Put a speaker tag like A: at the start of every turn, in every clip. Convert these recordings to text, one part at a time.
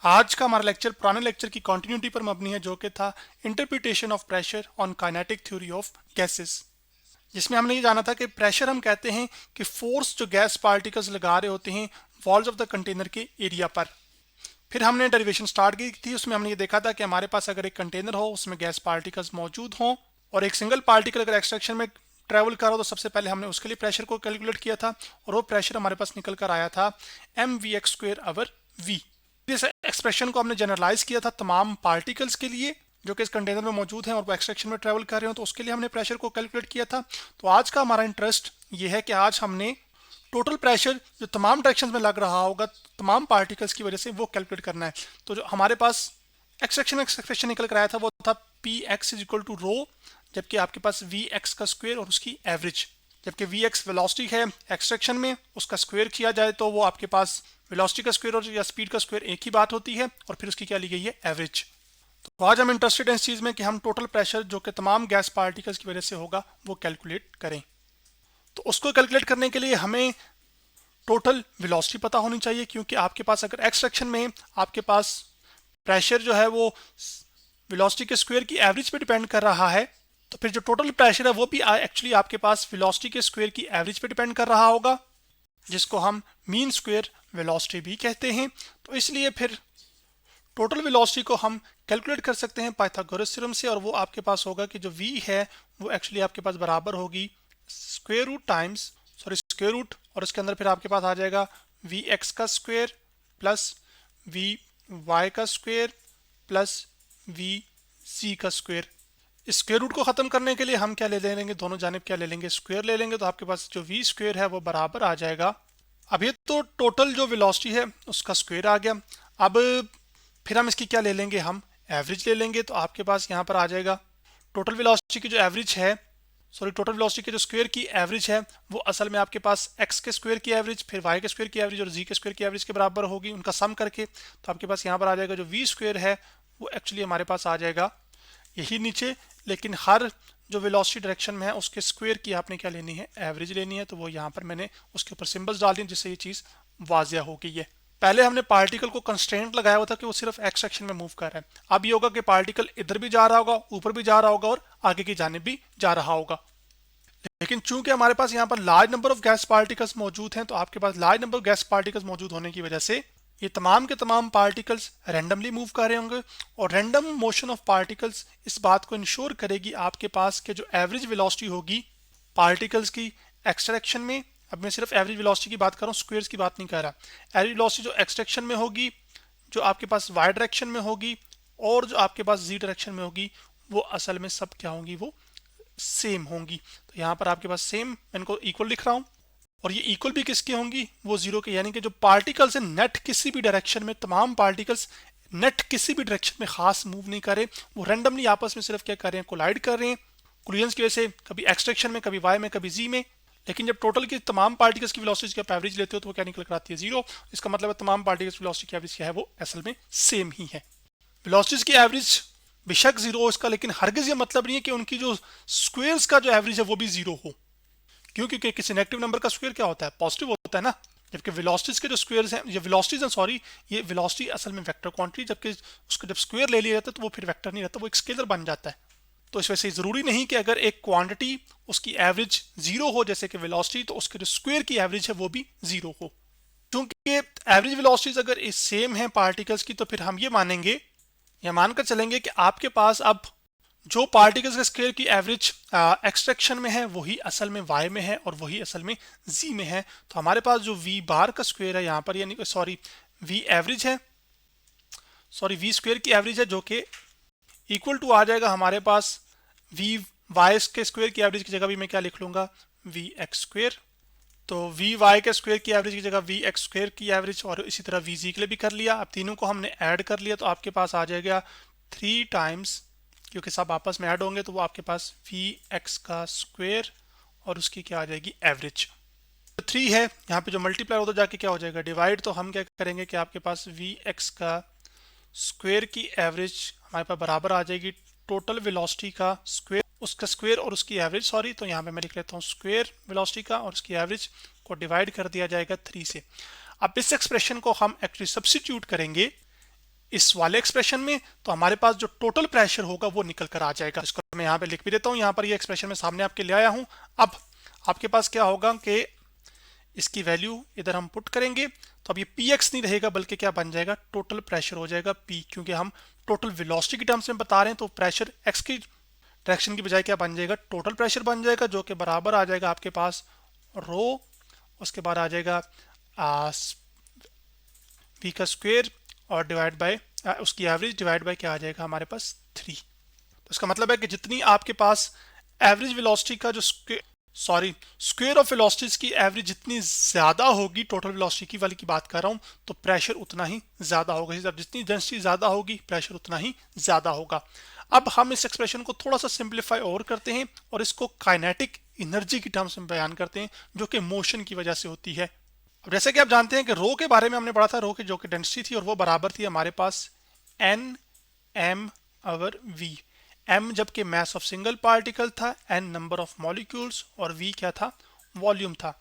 A: आज का हमारा लेक्चर पुराने लेक्चर की कंटिन्यूटी पर मबनी है, जो कि था interpretation of pressure on kinetic theory of gases, जिसमें हमने ये जाना था कि प्रेशर हम कहते हैं कि फोर्स जो गैस पार्टिकल्स लगा रहे होते हैं वॉल्स ऑफ द कंटेनर के एरिया पर। फिर हमने डेरिवेशन स्टार्ट की थी, उसमें हमने ये देखा था कि हमारे पास अगर एक कंटेनर हो, उसमें गैस पार्टिकल्स मौजूद हों और एक सिंगल पार्टिकल अगर एक्सट्रैक्शन में ट्रैवल कर रहा हो, तो सबसे पहले हमने उसके लिए प्रेशर को कैलकुलेट किया था और वो प्रेशर हमारे पास निकल कर आया था mv²/v। इस एक्सप्रेशन को हमने जनरलाइज किया था तमाम पार्टिकल्स के लिए जो कि इस कंटेनर में मौजूद हैं और वो एक्सट्रैक्शन में ट्रैवल कर रहे हो, तो उसके लिए हमने प्रेशर को कैलकुलेट किया था। तो आज का हमारा इंटरेस्ट ये है कि आज हमने टोटल प्रेशर जो तमाम डायरेक्शन में लग रहा होगा तमाम पार्टिकल्स की वजह से वो कैलकुलेट करना है। तो जो हमारे पास एक्सप्रेशन निकल कर आया था वो था Px=ρ, जबकि आपके पास Vx का स्क्वायर और उसकी एवरेज, जबकि Vx वेलोसिटी है एक्सट्रैक्शन में, उसका स्क्वायर किया जाए तो वो आपके पास वेलोसिटी का स्क्वायर और या स्पीड का स्क्वायर एक ही बात होती है, और फिर उसकी क्या ली गई है, एवरेज। तो आज हम इंटरेस्टेड हैं इस चीज़ में कि हम टोटल प्रेशर जो कि तमाम गैस पार्टिकल्स की वजह से होगा वो कैलकुलेट करें। तो उसको कैलकुलेट करने के लिए हमें टोटल वेलोसिटी पता होनी चाहिए, क्योंकि आपके पास अगर एक्सट्रैक्शन में आपके पास प्रेशर जो है वो वेलोसिटी के स्क्वायर की एवरेज पे डिपेंड कर रहा है, तो फिर जो टोटल प्रेशर है वो भी एक्चुअली आपके पास वेलोसिटी के स्क्वायर की एवरेज पे डिपेंड कर रहा होगा, जिसको हम मीन स्क्वायर वेलोसिटी भी कहते हैं। तो इसलिए फिर टोटल वेलोसिटी को हम कैलकुलेट कर सकते हैं पाइथागोरस थ्योरम से, और वो आपके पास होगा कि जो v है वो एक्चुअली आपके पास बराबर होगी स्क्वायर रूट, और इसके अंदर फिर आपके पास आ जाएगा Vx का स्क्वायर प्लस Vy का स्क्वायर प्लस Vc का स्क्वायर। इस स्क्वायर रूट को खत्म करने के लिए हम क्या ले लेंगे, दोनों जानिब क्या ले लेंगे, स्क्वायर ले लेंगे। तो आपके पास जो v स्क्वायर है वो बराबर आ जाएगा, अब ये तो टोटल जो वेलोसिटी है उसका स्क्वायर आ गया। अब फिर हम इसकी क्या ले लेंगे, हम एवरेज ले लेंगे। तो आपके पास यहाँ पर आ जाएगा टोटल वेलोसिटी की जो एवरेज है, टोटल वेलोसिटी के जो स्क्वायर की एवरेज है वो असल में आपके पास x के स्क्वायर की एवरेज, फिर y के स्क्वायर की एवरेज और z के स्क्वायर की एवरेज के बराबर होगी, उनका सम करके। तो आपके पास यहाँ पर आ जाएगा जो v स्क्वायर है वो एक्चुअली हमारे पास आ जाएगा यही नीचे, लेकिन हर जो वेलोसिटी डायरेक्शन में है उसके स्क्वायर की आपने क्या लेनी है, एवरेज लेनी है। तो वो यहाँ पर मैंने उसके ऊपर सिंबल्स डाल दिए जिससे ये चीज़ वाजिया हो गई है। पहले हमने पार्टिकल को कंस्ट्रेंट लगाया हुआ था कि वो सिर्फ एक्स सेक्शन में मूव कर रहा है, अब ये होगा कि पार्टिकल इधर भी जा रहा होगा, ऊपर भी जा रहा होगा और आगे की जानिब भी जा रहा होगा। लेकिन चूंकि हमारे पास यहाँ पर large number of gas particles मौजूद हैं, तो आपके पास large number of gas particles मौजूद होने की वजह से ये तमाम के तमाम पार्टिकल्स रैंडमली मूव कर रहे होंगे, और रैंडम मोशन ऑफ पार्टिकल्स इस बात को इंश्योर करेगी आपके पास के जो एवरेज वेलोसिटी होगी पार्टिकल्स की एक्सट्रैक्शन में, अब मैं सिर्फ एवरेज वेलोसिटी की बात कर रहा हूँ, स्क्वायर्स की बात नहीं कर रहा, एवरेज वेलोसिटी जो एक्सट्रैक्शन में होगी, जो आपके पास वाई डायरेक्शन में होगी और जो आपके पास जी डायरेक्शन में होगी, वो असल में सब क्या होंगी, वो सेम होंगी। तो यहाँ पर आपके पास सेम, मैं इनको इक्वल लिख रहा हूँ, और ये इक्वल भी किसकी होंगी, वो जीरो के, यानी कि जो पार्टिकल्स है नेट किसी भी डायरेक्शन में, तमाम पार्टिकल्स नेट किसी भी डायरेक्शन में खास मूव नहीं कर रहे, वो रैंडमली आपस में सिर्फ क्या कर रहे हैं, कोलाइड कर रहे हैं कोलिजन्स की वजह से, कभी एक्सट्रैक्शन में, कभी वाई में, कभी जी में। लेकिन जब टोटल की तमाम पार्टिकल्स की वेलोसिटी की आप एवरेज लेते हो तो वो क्या निकल कर आती है, जीरो। इसका मतलब है तमाम पार्टिकल्स की वेलोसिटी की एवरेज क्या है, वो असल में सेम ही है। वेलोसिटीज की एवरेज बेशक जीरो हो इसका, लेकिन हरगिज ये मतलब नहीं है कि उनकी जो स्क्वायर्स का जो एवरेज है वो भी जीरो हो। क्यों? क्योंकि किसी नेगेटिव नंबर का स्क्वायर क्या होता है, पॉजिटिव होता है ना। जबकि वेलोसिटीज के जो स्क्वायर्स हैं, ये वेलोसिटीज सॉरी, ये वेलोसिटी असल में वेक्टर क्वांटिटी, जबकि उसका जब स्क्वायर ले लिया जाता है तो वो फिर वेक्टर नहीं रहता, वो एक स्केलर बन जाता है। तो इस वजह से ज़रूरी नहीं कि अगर एक क्वांटिटी उसकी एवरेज जीरो हो जैसे कि वेलोसिटी, तो उसके जो स्क्वायर की एवरेज है वो भी जीरो हो। क्योंकि एवरेज वेलोसिटीज अगर सेम है पार्टिकल्स की, तो फिर हम ये मानेंगे या मानकर चलेंगे कि आपके पास अब जो पार्टिकल्स के स्क्वायर की एवरेज एक्सट्रैक्शन में है वही असल में वाई में है और वही असल में जी में है। तो हमारे पास जो वी बार का स्क्वायर है यहाँ पर, यानी वी एवरेज है, वी स्क्वायर की एवरेज है, जो कि इक्वल टू आ जाएगा हमारे पास वी वाई के स्क्वायर की एवरेज की जगह भी मैं क्या लिख लूंगा, वी एक्स स्क्वायर। तो वी वाई के स्क्वायर की एवरेज की जगह वी एक्स स्क्वायर की एवरेज, और इसी तरह वी जी के लिए भी कर लिया। अब तीनों को हमने ऐड कर लिया तो आपके पास आ जाएगा 3 टाइम्स, क्योंकि सब आपस में ऐड होंगे तो वो आपके पास वी एक्स का स्क्वायर और उसकी क्या आ जाएगी, एवरेज। तो 3 है यहाँ पे जो मल्टीप्लाई होता जाके क्या हो जाएगा, डिवाइड। तो हम क्या करेंगे कि आपके पास वी एक्स का स्क्वायर की एवरेज हमारे पास बराबर आ जाएगी टोटल वेलोसिटी का स्क्वायर, उसका स्क्वायर और उसकी एवरेज, तो यहाँ पे मैं लिख लेता हूँ स्क्वायर वेलोसिटी का और उसकी एवरेज को डिवाइड कर दिया जाएगा 3 से। अब इस एक्सप्रेशन को हम एक्चुअली सब्स्टिट्यूट करेंगे इस वाले एक्सप्रेशन में, तो हमारे पास जो टोटल प्रेशर होगा वो निकल कर आ जाएगा। इसको मैं यहाँ पे लिख भी देता हूँ, यहाँ पर ये एक्सप्रेशन मैं सामने आपके ले आया हूँ। अब आपके पास क्या होगा कि इसकी वैल्यू इधर हम पुट करेंगे, तो अब ये px नहीं रहेगा बल्कि क्या बन जाएगा, टोटल प्रेशर हो जाएगा p, क्योंकि हम टोटल वेलोसिटी की टर्म्स में बता रहे हैं, तो प्रेशर x की डायरेक्शन की बजाय क्या बन जाएगा, टोटल प्रेशर बन जाएगा, जो कि बराबर आ जाएगा आपके पास रो, उसके बाद आ जाएगा v का स्क्वायर और डिवाइड बाय उसकी एवरेज डिवाइड बाय क्या आ जाएगा हमारे पास 3। तो इसका मतलब है कि जितनी आपके पास एवरेज वेलोसिटी का जो स्क्वायर ऑफ वेलोसिटीज की एवरेज जितनी ज्यादा होगी, टोटल वेलोसिटी की वाली की बात कर रहा हूं, तो प्रेशर उतना ही ज्यादा होगा। जितनी डेंसिटी ज्यादा होगी प्रेशर उतना ही ज्यादा होगा। अब हम इस एक्सप्रेशन को थोड़ा सा सिंप्लीफाई और करते हैं और इसको काइनेटिक एनर्जी की टर्म्स में बयान करते हैं, जो कि मोशन की वजह से होती है। अब जैसे कि आप जानते हैं कि रो के बारे में हमने पढ़ा था, रो की जो कि डेंसिटी थी और वो बराबर थी हमारे पास N M over V. m जबकि मास ऑफ सिंगल पार्टिकल था, n नंबर ऑफ मॉलिक्यूल्स और v क्या था, वॉल्यूम था।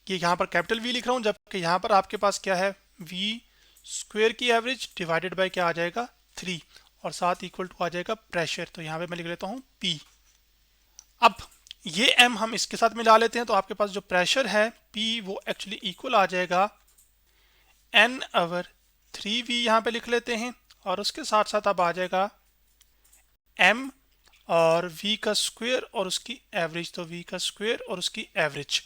A: ये यहाँ पर कैपिटल V लिख रहा हूँ, जबकि यहाँ पर आपके पास क्या है, v स्क्वायर की एवरेज डिवाइडेड बाय क्या आ जाएगा 3 और साथ इक्वल टू आ जाएगा प्रेशर। तो यहाँ पे मैं लिख लेता हूँ P। अब ये m हम इसके साथ मिला लेते हैं, तो आपके पास जो प्रेशर है P वो एक्चुअली इक्वल आ जाएगा n ओवर 3v यहाँ पे लिख लेते हैं, और उसके साथ साथ अब आ जाएगा m और v का स्क्वायर और उसकी एवरेज, तो v का स्क्वायर और उसकी एवरेज।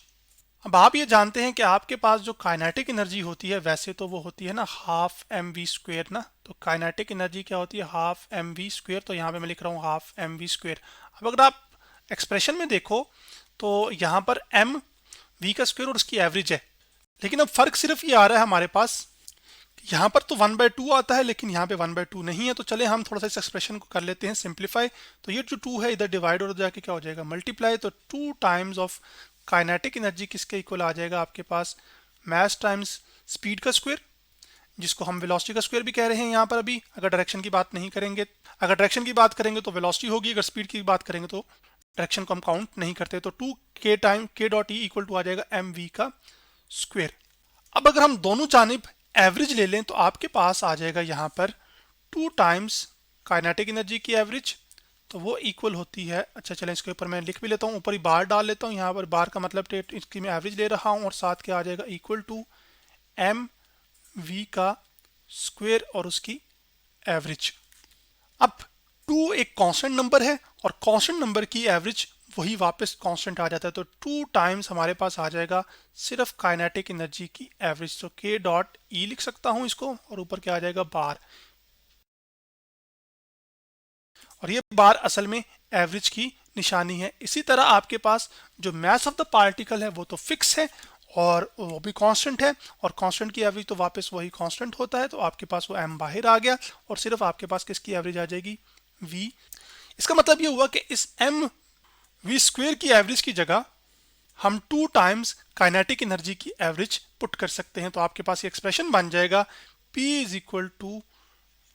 A: अब आप ये जानते हैं कि आपके पास जो काइनेटिक एनर्जी होती है वैसे तो वो होती है ना हाफ एम वी स्क्वायर ना, तो काइनेटिक एनर्जी क्या होती है, हाफ एम वी स्क्वायर। तो यहाँ पे मैं लिख रहा हूँ हाफ एम वी स्क्वायर। अब अगर आप एक्सप्रेशन में देखो तो यहाँ पर m v का स्क्वायर और उसकी एवरेज है, लेकिन अब फर्क सिर्फ ये आ रहा है हमारे पास, यहाँ पर तो 1/2 आता है लेकिन यहाँ पे 1/2 नहीं है। तो चले हम थोड़ा सा इस एक्सप्रेशन को कर लेते हैं सिंप्लीफाई। तो ये जो 2 है इधर डिवाइड और जाके क्या हो जाएगा, मल्टीप्लाई। तो 2 टाइम्स ऑफ काइनेटिक एनर्जी किसके इक्वल आ जाएगा आपके पास, मास टाइम्स स्पीड का स्क्वायर, जिसको हम वेलोसिटी का स्क्वायर भी कह रहे हैं यहाँ पर अभी, अगर डायरेक्शन की बात नहीं करेंगे। अगर डायरेक्शन की बात करेंगे तो वेलोसिटी होगी, अगर स्पीड की बात करेंगे तो डायरेक्शन को हम काउंट नहीं करते। तो 2k time k dot E equal to आ जाएगा एम वी का स्क्वायर। अब अगर हम दोनों जानिब एवरेज ले लें तो आपके पास आ जाएगा यहाँ पर 2 टाइम्स काइनेटिक एनर्जी की एवरेज, तो वो इक्वल होती है, अच्छा चलें इसके ऊपर मैं लिख भी लेता हूँ, ऊपर ही बार डाल लेता हूँ। यहाँ पर बार का मतलब इसकी मैं एवरेज ले रहा हूँ और साथ क्या आ जाएगा इक्वल टू एम वी का स्क्वायर और उसकी एवरेज। अब 2 एक कांस्टेंट नंबर है और कांस्टेंट नंबर की एवरेज वही वापस कांस्टेंट आ जाता है, तो 2 टाइम्स हमारे पास आ जाएगा सिर्फ काइनेटिक एनर्जी की एवरेज। तो k डॉट ई लिख सकता हूं इसको, और ऊपर क्या आ जाएगा बार, और ये बार असल में एवरेज की निशानी है। इसी तरह आपके पास जो मास ऑफ द पार्टिकल है वो तो फिक्स है और वो भी कांस्टेंट है, और कांस्टेंट की एवरेज तो वापस वही कांस्टेंट होता है। तो आपके पास वो m बाहर आ गया और सिर्फ आपके पास किसकी एवरेज आ जाएगी, v। इसका मतलब ये हुआ कि इस m v स्क्वायर की एवरेज की जगह हम 2 टाइम्स काइनेटिक एनर्जी की एवरेज पुट कर सकते हैं। तो आपके पास ये एक्सप्रेशन बन जाएगा P इज इक्वल टू,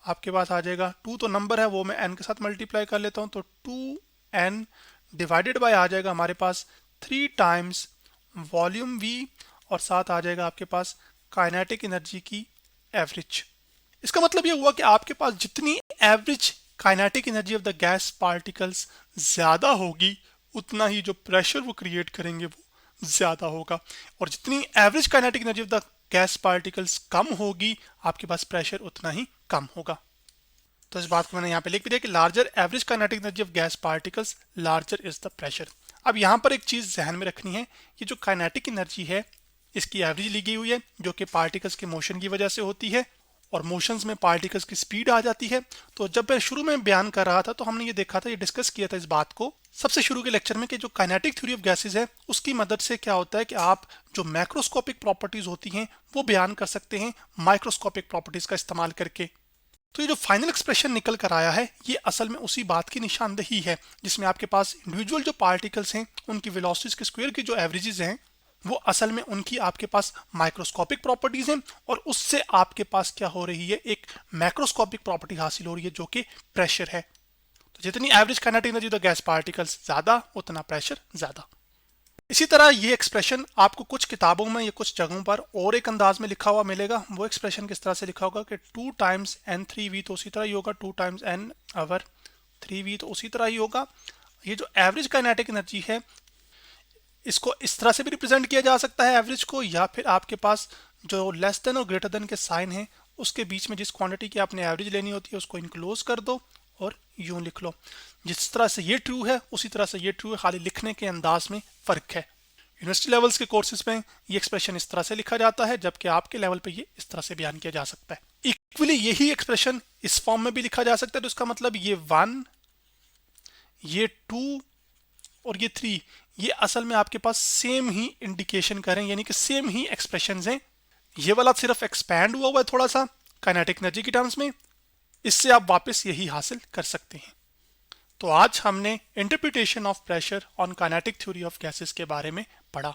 A: आपके पास आ जाएगा 2 तो नंबर है वो मैं n के साथ मल्टीप्लाई कर लेता हूं, तो 2n डिवाइडेड बाय आ जाएगा हमारे पास 3 टाइम्स वॉल्यूम v और साथ आ जाएगा आपके पास काइनेटिक एनर्जी की एवरेज। इसका मतलब ये हुआ कि आपके पास जितनी average kinetic energy of the gas particles ज्यादा होगी उतना ही जो प्रेशर वो क्रिएट करेंगे वो ज्यादा होगा, और जितनी average kinetic energy of the gas particles कम होगी आपके पास प्रेशर उतना ही कम होगा। तो इस बात को मैंने यहाँ पे लिख भी दिया कि larger average kinetic energy of gas particles larger is the pressure. अब यहाँ पर एक चीज ध्यान में रखनी है, ये जो काइनेटिक एनर्जी है इसकी एवरेज ली गई हुई है जो कि पार्टिकल्स के मोशन की वजह से होती है, और मोशंस में पार्टिकल्स की स्पीड आ जाती है। तो जब मैं शुरू में बयान कर रहा था तो हमने ये देखा था, ये डिस्कस किया था इस बात को सबसे शुरू के लेक्चर में, कि जो काइनेटिक थ्योरी ऑफ गैसेस है उसकी मदद से क्या होता है कि आप जो मैक्रोस्कोपिक प्रॉपर्टीज होती हैं वो बयान कर सकते हैं माइक्रोस्कोपिक प्रॉपर्टीज का इस्तेमाल करके। तो ये जो फाइनल एक्सप्रेशन निकल कर आया है ये असल में उसी बात की निशानदेही है, जिसमें आपके पास इंडिविजुअल जो पार्टिकल्स हैं उनकी वेलोसिटीज के स्क्वायर की जो एवरेजेस हैं वो असल में उनकी आपके पास माइक्रोस्कोपिक प्रॉपर्टीज हैं, और उससे आपके पास क्या हो रही है, एक मैक्रोस्कोपिक प्रॉपर्टी हासिल हो रही है जो कि प्रेशर है। तो जितनी average kinetic energy of the gas particles ज्यादा उतना प्रेशर ज्यादा। इसी तरह ये एक्सप्रेशन आपको कुछ किताबों में या कुछ जगहों पर और एक अंदाज में लिखा हुआ मिलेगा। वो एक्सप्रेशन किस तरह से लिखा होगा कि 2 टाइम्स एन 3v तो उसी तरह ही होगा, 2 टाइम्स एन आवर 3v तो उसी तरह ही होगा। ये जो एवरेज काइनेटिक एनर्जी है इसको इस तरह से भी रिप्रेजेंट किया जा सकता है एवरेज को, या फिर आपके पास जो लेस देन और ग्रेटर देन के साइन है उसके बीच में जिस क्वांटिटी की आपने एवरेज लेनी होती है उसको इनक्लोज कर दो और यूं लिख लो। जिस तरह से ये ट्रू है उसी तरह से ये ट्रू है, खाली लिखने के अंदाज में फर्क है। यूनिवर्सिटी लेवल्स के कोर्सेज में ये एक्सप्रेशन इस तरह से लिखा जाता है, जबकि आपके लेवल पे ये इस तरह से बयान किया जा सकता है। इक्वली यही एक्सप्रेशन इस फॉर्म में भी लिखा जा सकता है, तो इसका मतलब ये 1, ये 2 और ये 3 ये असल में आपके पास सेम ही इंडिकेशन करें, यानी कि सेम ही एक्सप्रेशंस हैं। ये वाला सिर्फ एक्सपैंड हुआ है थोड़ा सा काइनेटिक एनर्जी की टर्म्स में, इससे आप वापस यही हासिल कर सकते हैं। तो आज हमने interpretation of pressure on kinetic theory of gases के बारे में पढ़ा।